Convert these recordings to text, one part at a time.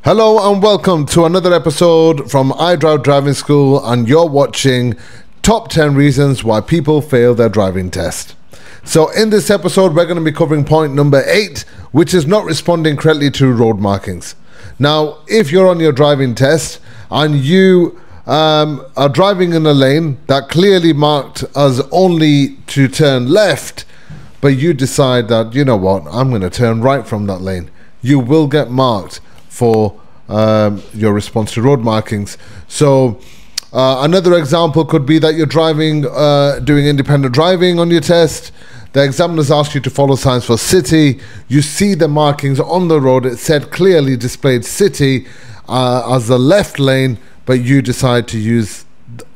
Hello and welcome to another episode from iDrive Driving School, and you're watching Top 10 Reasons Why People Fail Their Driving Test. So in this episode we're going to be covering point number 8, which is not responding correctly to road markings. Now if you're on your driving test and you are driving in a lane that clearly marked as only to turn left, but you decide that, you know what, I'm going to turn right from that lane, you will get marked for your response to road markings. So another example could be that you're driving, doing independent driving on your test. The examiners ask you to follow signs for city. You see the markings on the road. It said clearly displayed city as the left lane, but you decide to use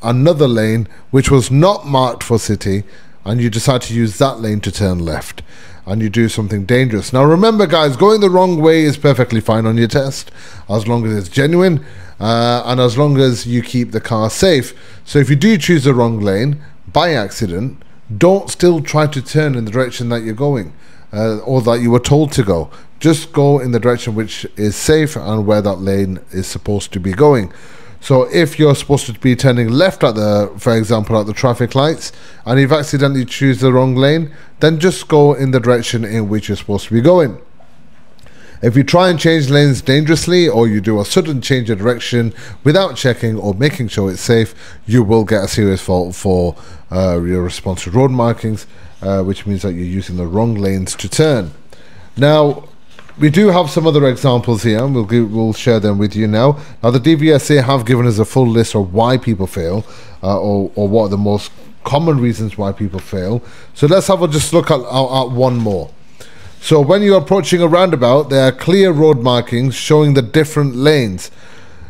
another lane which was not marked for city, and you decide to use that lane to turn left, and you do something dangerous. Now remember guys, going the wrong way is perfectly fine on your test as long as it's genuine and as long as you keep the car safe. So if you do choose the wrong lane by accident, don't still try to turn in the direction that you're going or that you were told to go. Just go in the direction which is safe and where that lane is supposed to be going. So if you're supposed to be turning left at the, for example, at the traffic lights, and you've accidentally choose the wrong lane, then just go in the direction in which you're supposed to be going. If you try and change lanes dangerously, or you do a sudden change of direction without checking or making sure it's safe, you will get a serious fault for your response to road markings, which means that you're using the wrong lanes to turn. Now, we do have some other examples here, and we'll share them with you now. Now, the DVSA have given us a full list of why people fail, or what are the most common reasons why people fail. So let's have a just look at one more. So when you're approaching a roundabout, there are clear road markings showing the different lanes.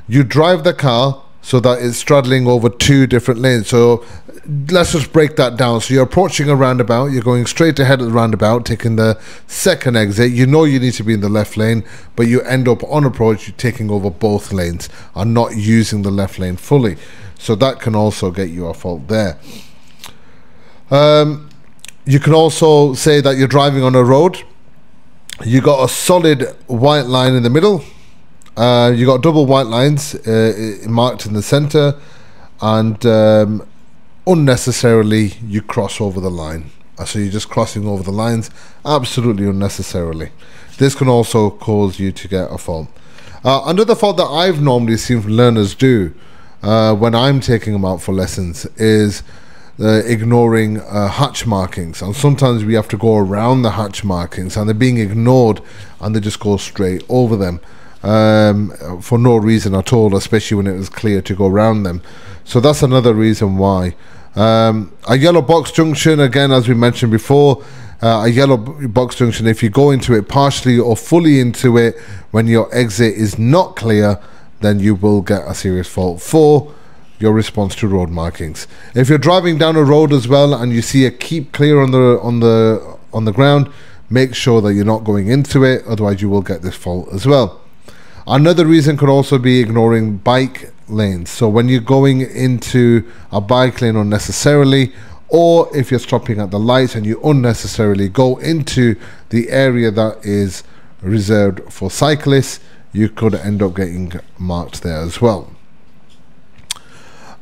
You drive the car so that it's straddling over two different lanes. So let's just break that down. So you're approaching a roundabout, you're going straight ahead of the roundabout, taking the second exit. You know you need to be in the left lane, but you end up on approach, you're taking over both lanes and not using the left lane fully. So that can also get you a fault there. You can also say that you're driving on a road. You got a solid white line in the middle. You got double white lines marked in the center, and unnecessarily you cross over the line. So you're just crossing over the lines absolutely unnecessarily. This can also cause you to get a fault. Another fault that I've normally seen learners do when I'm taking them out for lessons is ignoring hatch markings, and sometimes we have to go around the hatch markings and they're being ignored and they just go straight over them for no reason at all, especially when it was clear to go around them. So that's another reason why. A yellow box junction, again, as we mentioned before, a yellow box junction, if you go into it partially or fully into it when your exit is not clear, then you will get a serious fault for your response to road markings. If you're driving down a road as well and you see a keep clear on the ground, make sure that you're not going into it, otherwise you will get this fault as well. Another reason could also be ignoring bike lanes. So when you're going into a bike lane unnecessarily, or if you're stopping at the lights and you unnecessarily go into the area that is reserved for cyclists, you could end up getting marked there as well.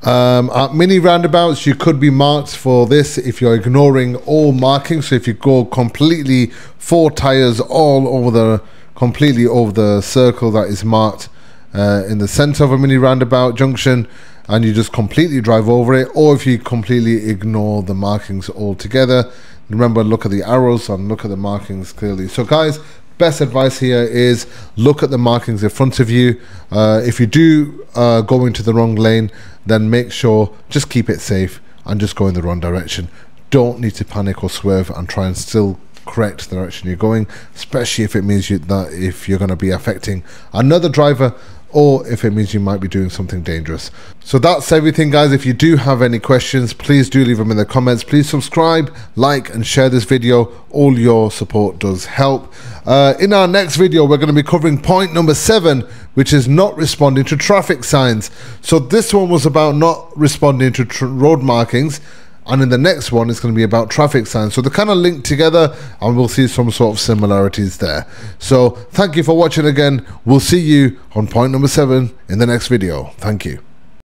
At mini roundabouts, you could be marked for this if you're ignoring all markings. So if you go completely 4 tires all over completely over the circle that is marked in the center of a mini roundabout junction, and you just completely drive over it, or if you completely ignore the markings altogether, remember, look at the arrows and look at the markings clearly. So guys, best advice here is look at the markings in front of you. If you do go into the wrong lane, then make sure, just keep it safe and just go in the wrong direction. Don't need to panic or swerve and try and still correct the direction you're going, especially if it means that if you're going to be affecting another driver, or if it means you might be doing something dangerous. So that's everything guys. If you do have any questions, please do leave them in the comments. Please subscribe, like and share this video. All your support does help. In our next video we're going to be covering point number 7, which is not responding to traffic signs. So this one was about not responding to road markings, and in the next one it's going to be about traffic signs. So they're kind of linked together, and we'll see some sort of similarities there. So thank you for watching again. We'll see you on point number 7 in the next video. Thank you.